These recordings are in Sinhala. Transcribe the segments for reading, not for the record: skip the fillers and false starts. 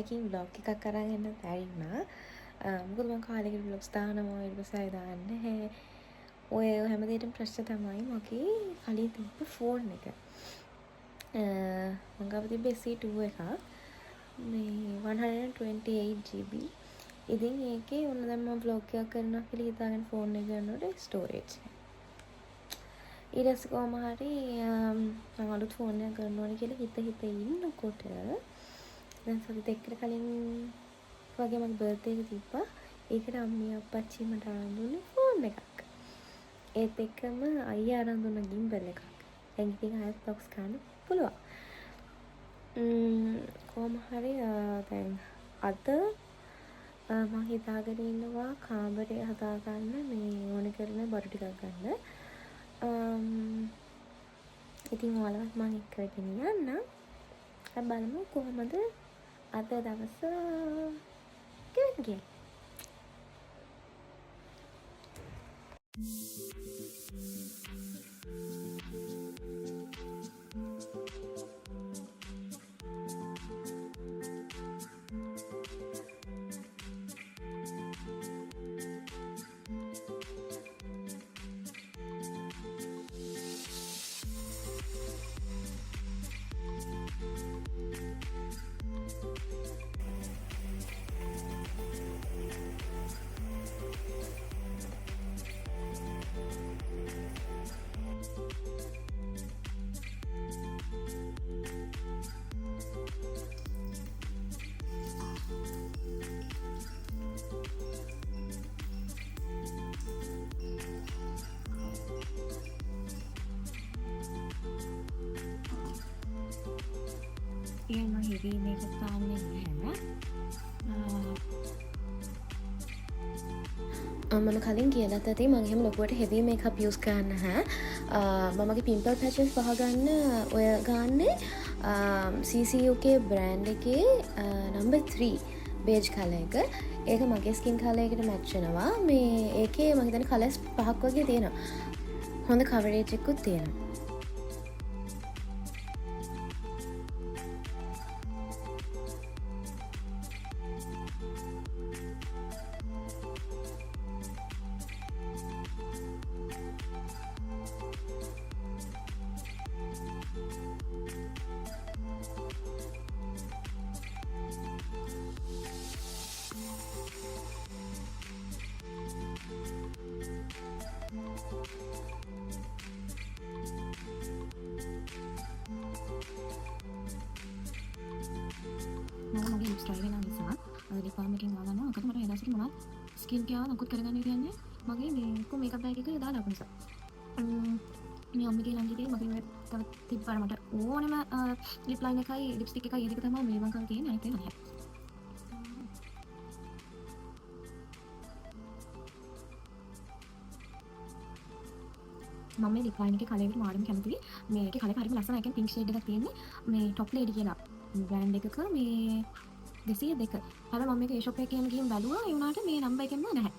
කාලෙකින් vlog එකක් අරන් එන්න බැරිුණා. මොකද මම කාලෙකින් vlogs දානවා ඊට පස්සේ ආයෙ දාන්නේ නැහැ. ඔය හැමදේටම ප්‍රශ්න තමයි මගේ කලින් තිබ්බ ෆෝන් එක. මම ගාව තිබ්බ SE2 එකක්. මේ 128GB. ඉතින් ඒකේ ඔන්න දැන් මම vlog එකක් කරනවා කියලා හිතාගෙන ෆෝන් එක ගන්නකොට ස්ටෝරේජ් ඊට පස්සේ කොහම හරි මම අලුත් ෆෝන් එකක් ගන්න ඕනේ කියලා හිත ඉන්නකොට දැන් සති දෙකකට කලින් වගේ මගේ බර්ත්ඩේ එක තිබ්බා. ඒකට අම්මී අප්පච්චි මට අරන් දුන්නේ ෆෝන් එකක්. ඒත් එක්කම අයියා අරන් දුන්න ගිම්බල් එකක්. දැන් ඉතින් ආයෙත් බොක්ස් ගන්න පුළුවන්. කොහොම හරි දැන් අද මම හිතාගෙන ඉන්නවා කාමරය හදාගන්න මේ ඕන කරන බඩු ටිකක් ගන්න. ඉතින් ඔයාලවත් මම එක්ක කරගෙන යන්න. අපි බලමු කොහොමද අද දවස ගෙවන්නේ. මම හෙවි මේකප් දාන්නේ නැහැ. මම කලින් කියලත් ඇති මම එහෙම ලොකුවට හෙවි මේකප් යූස් කරන්නේ නැහැ. මම මගේ පිම්පල් පැචස් වහගන්න ඔය ගන්නේ CCUK බ්‍රෑන්ඩ් එකේ number 3 බේජ් කලර් එක. ඒක මගේ ස්කින් කලර් එකට මැච් වෙනවා. මේ ඒකේ මම හිතන්නේ කලර්ස් 5ක් වගේ තියෙනවා. හොඳ කවරේජ් එකකුත් තියෙනවා. මම මගේ ලිප්ස් try වෙන නිසා ලිප් balm එකෙන් ගාගන්නවා. මොකද මට එදාසිට මොනවද ස්කින් කෙයාව නකුත් කරගන්න කියන්නේ මගේ මේ කො මේකප් බෑග් එක දාලා ආපු නිසා. මේ අම්මගේ ළඟදී මගේ තව තිබ්බාර මට ඕනෙම ලිප් ලයින් එකයි ලිප්ස්ටික් එකයි ඒ දෙක තමයි මේ වංකල් තියෙන්නේ. අනිත් ඒවා නැහැ. මම මේ ලිප් ලයින් එකේ කලර් එකට මාරුම කැමතියි. මේකේ කලර් හරිම ලස්සනයි. ඒ කියන්නේ පින්ක් ෂේඩ් එකක් තියෙන්නේ. මේ টপ ලේඩි කියලා බ්‍රෑන්ඩ් එකක මේ 202. හැබැයි මම මේක ඒ ෂොප් එකේම ගිහින් බැලුවා. ඒ වුණාට මේ නම්බර් එකෙන්ම නැහැ.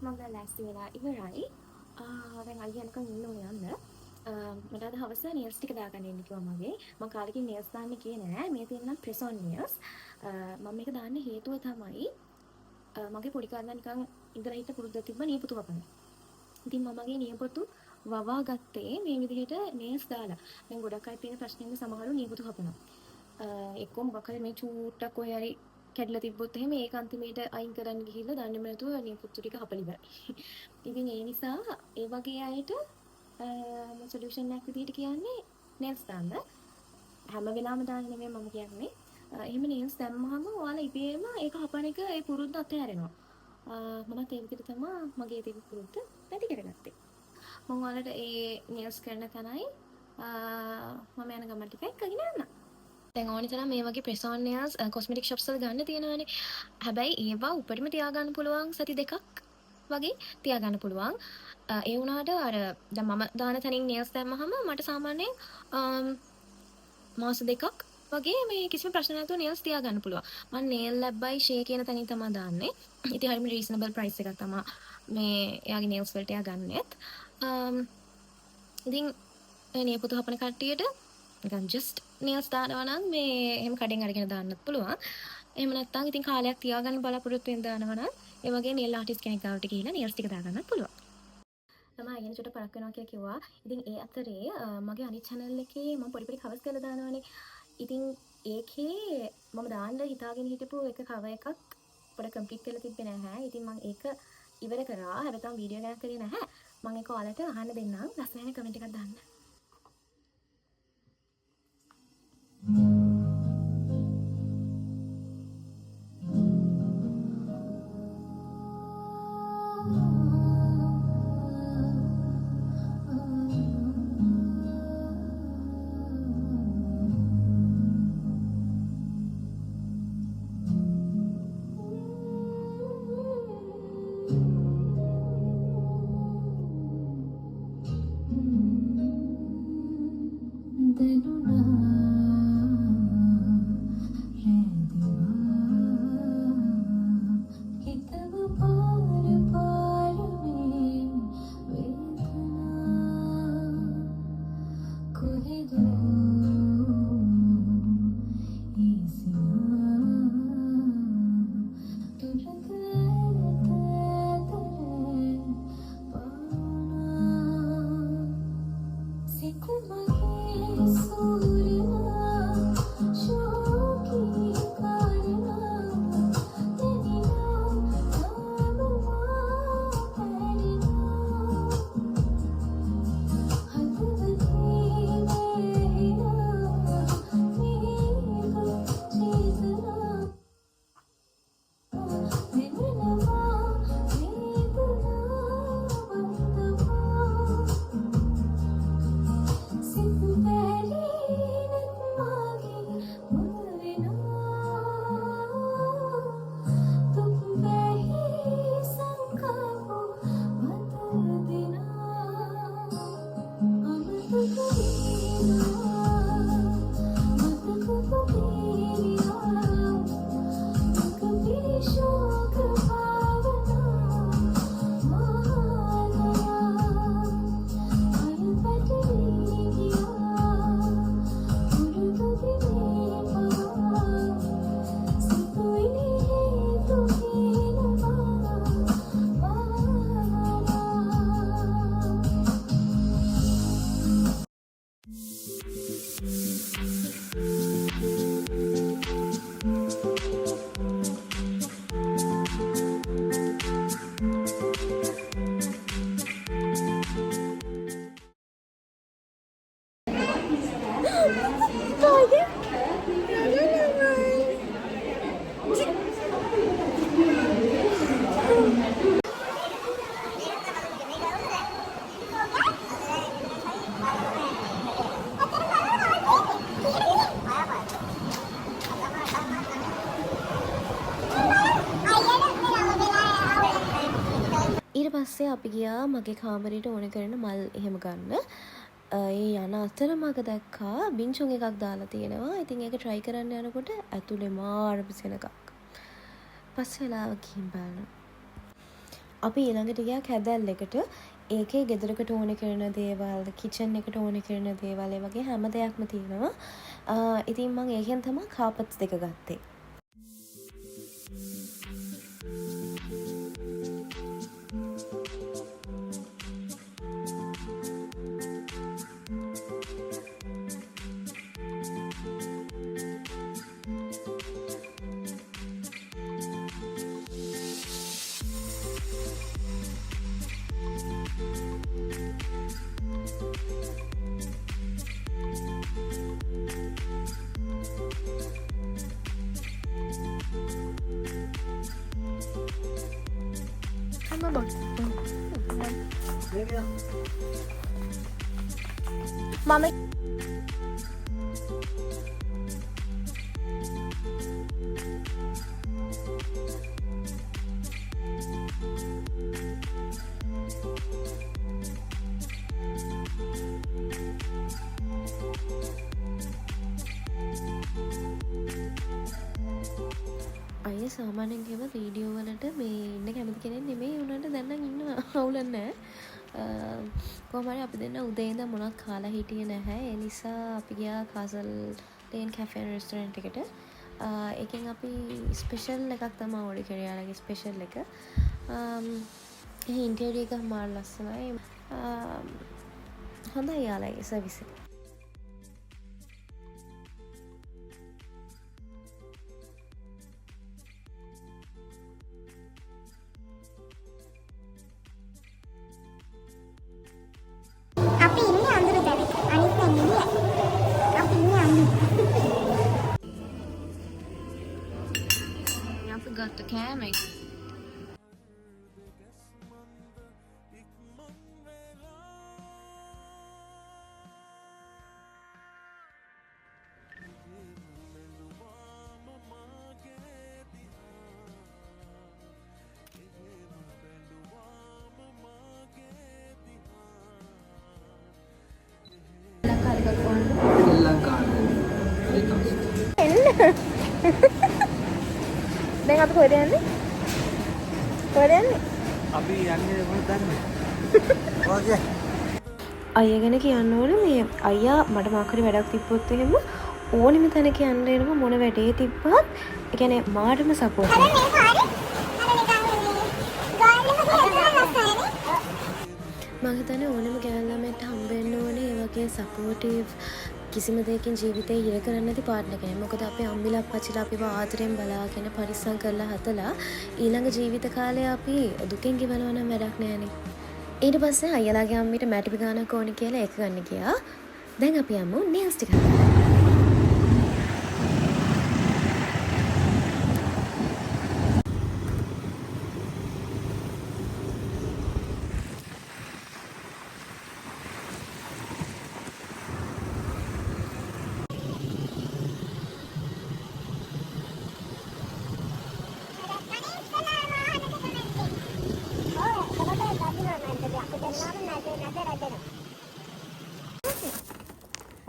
මම දැන් ලෑස්ති වෙලා ඉවරයි. දැන් අයියා එනකන් ඉන්න ඕනේ යන්න. මට අද හවස nails ටික දාගන්න ඉන්න කිව්වා මගේ. මම කාලෙකින් nails දාන්න කියේ නෑ. මේ තියෙන නම් press on nails. මම මේක දාන්න හේතුව තමයි මගේ පොඩි කාලේ නිකන් ඉඳලා හිට පුරුද්ද තිබ්බ නියපොතු වපන. ඉතින් මම මගේ නියපොතු වවා ගත්තේ මේ විදිහට nails දාලා. දැන් ගොඩක් අය තියෙන ප්‍රශ්නින්ද සමහරව නියපොතු හපනවා. එක්කෝ මොකක් හරි මේ චූට්ටක් ඔය හරි කැඩලා තිබ්බොත් එහෙම ඒක අන්තිමේට අයින් කරන්න ගිහිල්ලා දන්නේම නැතුව නියපොතු ටික හපලා ඉවරයි. ඉතින් ඒ නිසා ඒ වගේ අයට සොලියුෂන් එකක් විදිහට කියන්නේ nails දාන්න. හැම වෙලාවෙම දාන්න නෙමෙයි මම කියන්නේ. එහෙම nails දැම්මහම ඔයාලා ඉබේම ඒක හපන එක ඒ පුරුද්ද අතහැරෙනවා. මමත් ඒ විදිහට තමයි මගේ තිබු පුරුද්ද වැඩි කරගත්තේ. මම ඔයාලට ඒ nails කරන තැනයි මම යන ගමන් ටික එක්කගෙන යන්න. දැන් ඕනි තරම් මේ වගේ press on nails cosmetic shops වල ගන්න තියෙනවානේ. හැබැයි ඒවා උඩරිම තියාගන්න පුළුවන් සති දෙකක් වගේ තියාගන්න පුළුවන්. ඒ වුණාට අර දැන් මම දාන තැනින් nails දැම්මහම මට සාමාන්‍යයෙන් මාස දෙකක් වගේ මේ කිසිම ප්‍රශ්න නැතුව nails තියාගන්න පුළුවන්. මම nail lab by Shea කියන තැනින් තමයි දාන්නේ. ඉතින් හරියම reasonable price එකක් තමයි මේ එයාගේ nails වලට එයා ගන්නෙත්. ඉතින් මේ පුතු හපන කට්ටියට නිකන් just nails දානවා නම් මේ එහෙම කඩෙන් අරගෙන දාන්නත් පුළුවන්. එහෙම නැත්නම් ඉතින් කාලයක් තියාගන්න බලාපොරොත්තු වෙන දානවා නම් ඒ වගේ nail artist කෙනෙක් ගාවට ගිහිල්ලා nails ටික දාගන්නත් පුළුවන්. තමයි අයියන් චුට්ට පරක් වෙනවා කියලා කිව්වා. ඉතින් ඒ අතරේ මගේ අනිත් channel එකේ මම පොඩි කවර්ස් කරලා දානවානේ. ඉතින් ඒකේ මම දාන්න හිතාගෙන හිටපු එක කවර් එකක් පොඩ කම්ප්ලීට් කරලා තිබ්බේ නැහැ. ඉතින් මම ඒක ඉවර කරා. හැබැයි තාම වීඩියෝ එකක් කරේ නැහැ. මම ඒක ඔයාලට අහන්න දෙන්නම්. ලස්සන කමෙන්ට් එකක් දාන්න. ඊට පස්සේ අපි ගියා මගේ කාමරේට ඕන කරන මල් එහෙම ගන්න. ඒ යන අතරමඟ දැක්කා බින්චුන් එකක් දාලා තියෙනවා. ඉතින් ඒක try කරන්න යනකොට ඇතුලේ මාර පිසෙනකක්. පස්සේ වෙලාව ගිහින් බලනවා. අපි ඊළඟට ගියා කැදැල්ලකට. ඒකේ ගෙදරකට ඕන කරන දේවල්, කිචන් එකට ඕන කරන දේවල්, ඒ වගේ හැම දෙයක්ම තියෙනවා. ඉතින් මම ඒකෙන් තමයි කාපට්ස් දෙක ගත්තේ. මම අය සාමාන්‍යයෙන් එහෙම වීඩියෝ වලට මේ ඉන්න කැමති කෙනෙක් නෙමෙයි උනට දැන් නම් ඉන්නවා අවුලක් නැහැ. කොහොම හරි අපි දෙන්න උදේ ඉඳන් මොනවත් කාලා හිටියේ නැහැ. ඒ නිසා අපි ගියා castle lane cafe and restaurant එකට. එකෙන් අපි ස්පෙෂල් එකක් තමයි ඕඩර් කරේ. යාළගේ ස්පෙෂල් එක. ඒ ඉන්ටීරියර් එක මාර ලස්සනයි. හොඳයි යාළගේ සර්විස් එක. අපි ඉන්නේ අඳුර දැන. අනිත් පැන්නේ අපි ඉන්නේ අඳුර. අපි ගත්ත කෑම එක. දැන් අපි කොහෙද යන්නේ? කොහෙද යන්නේ? අපි යන්නේ මොකද දන්නේ? ඔගේ අයියා ගැන කියන්න ඕනේ මේ අයියා මට මාකරි වැඩක් තිබ්බොත් එහෙම ඕනෙම තැනක යන්න එනවා මොන වැඩේ තිබ්බත් ඒ කියන්නේ මාටම සපෝට් අර මේ පාරේ අර නිකන් ගාල්ලම කියලා ලස්සනනේ. මම හිතන්නේ ඕනෙම ගෑනු ළමයට හම්බ වෙන්න ඕනේ ඒ වගේ සපෝටිව් කිසිම දෙයකින් ජීවිතේ හිර කරන්නේ නැති පාර්ට්නර් කෙනෙක්. මොකද අපේ අම්මිලා අප්පච්චිලා අපිව ආදරෙන් බලාගෙන පරිස්සම් කරලා හදලා ඊළඟ ජීවිත කාලේ අපි දුකෙන් ගෙවනවා නම් වැඩක් නෑනේ. ඊට පස්සේ අයියලාගේ අම්මිට මැටිපි ගානක් ඕනේ කියලා ඒක ගන්න ගියා. දැන් අපි යමු නේල්ස් ටික ගන්න.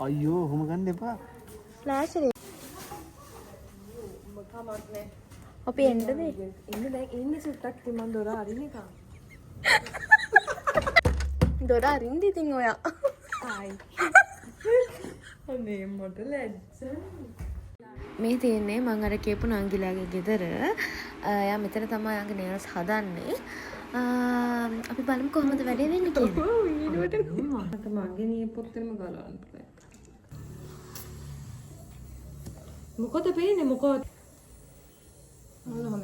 අයියෝ ඔහොම ගන්න එපා. ෆ්ලෑෂ් එක. අපි එන්නද? ඉන්න දැන් ඉන්නේ සුට්ටක් ඉතින් මම දොර අරින්නකම්. දොර අරින්ද ඉතින් ඔයා? ආයි. අනේ මට ලැජ්ජයි. මේ තියෙන්නේ මං අර කියපු නංගිලාගේ ගෙදර. එයා මෙතන තමයි යාගේ නේල්ස් හදන්නේ. අපි බලමු කොහොමද වැඩේ වෙන්නේ කියලා. ඔව් ඊළඟට මට මගේ නියපොත්තෙම ගලවන්න පුළුවන්. මොකද පේන්නේ මොකද? මොනවද?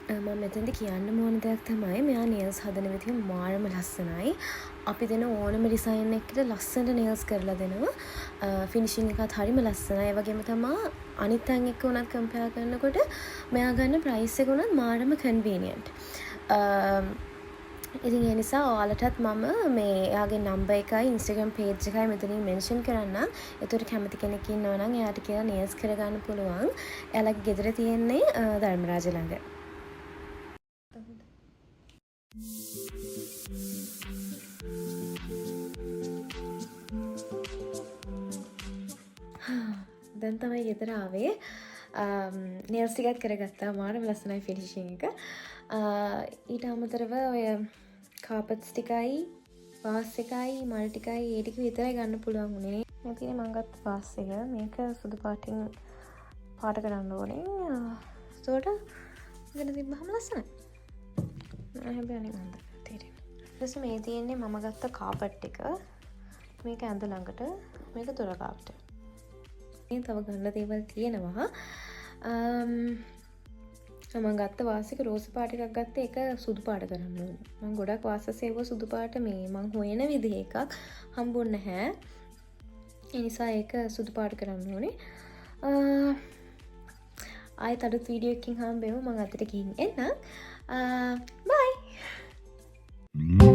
මම මෙතනදි කියන්න ඕන දෙයක් තමයි මෙයා නේල්ස් හදන විදිහ මාරම ලස්සනයි. අපි දෙන ඕනම ඩිසයින් එකකට ලස්සනට නේල්ස් කරලා දෙනවා. ෆිනිෂින් එකත් හරිම ලස්සනයි. ඒ වගේම තමයි අනිත් අයන් එක්ක උනත් කම්පෙයාර් කරනකොට මෙයා ගන්න ප්‍රයිස් එක උනත් මාරම කන්වීනියන්ට්. ඉතින් ඒ නිසා ඔයාලටත් මම මේ එයාගේ නම්බර් එකයි Instagram page එකයි මෙතනින් මෙන්ෂන් කරන්නම්. ඒතකොට කැමති කෙනෙක් ඉන්නවා නම් එයාට කියලා නේල්ස් කරගන්න පුළුවන්. එයාලගේ ගෙදර තියෙන්නේ ධර්මරාජ ළඟ. දැන් තමයි ගෙදර ආවේ. නේල්ස් ටිකක් කරගත්තා. මාරම ලස්සනයි ෆිනිෂින් එක. ඊට අමතරව ඔය කාපට්ස් ටිකයි වාස් එකයි මල් ටිකයි ඒ ටික විතරයි ගන්න පුළුවන් වුණේ. මේ තියෙන මම ගත්ත වාස් එක. මේක සුදු පාටින් පාට කරන්න ඕනේ. ඒකට වෙන තිබ්බහම ලස්සනයි. හැබැයි අනිත් මන්ද තේරෙන්නේ. ඊට මේ තියෙන්නේ මම ගත්ත කාපට් එක. මේක ඇඳ ළඟට. මේක දොර කාපට්. මේ තව ගන්න දේවල් තියෙනවා. මම ගත්ත වාසික රෝස පාට එකක් ගත්තේ. ඒක සුදු පාට කරන්න ඕනේ. මම ගොඩක් වාස සේව සුදු පාට මේ මං හොයන විදිහ එකක් හම්බුන්නේ නැහැ. ඒ නිසා ඒක සුදු පාට කරන්න ඕනේ. ආය තඩුත් වීඩියෝකින් හම්බෙම මං අතට ගින් එන්න බයි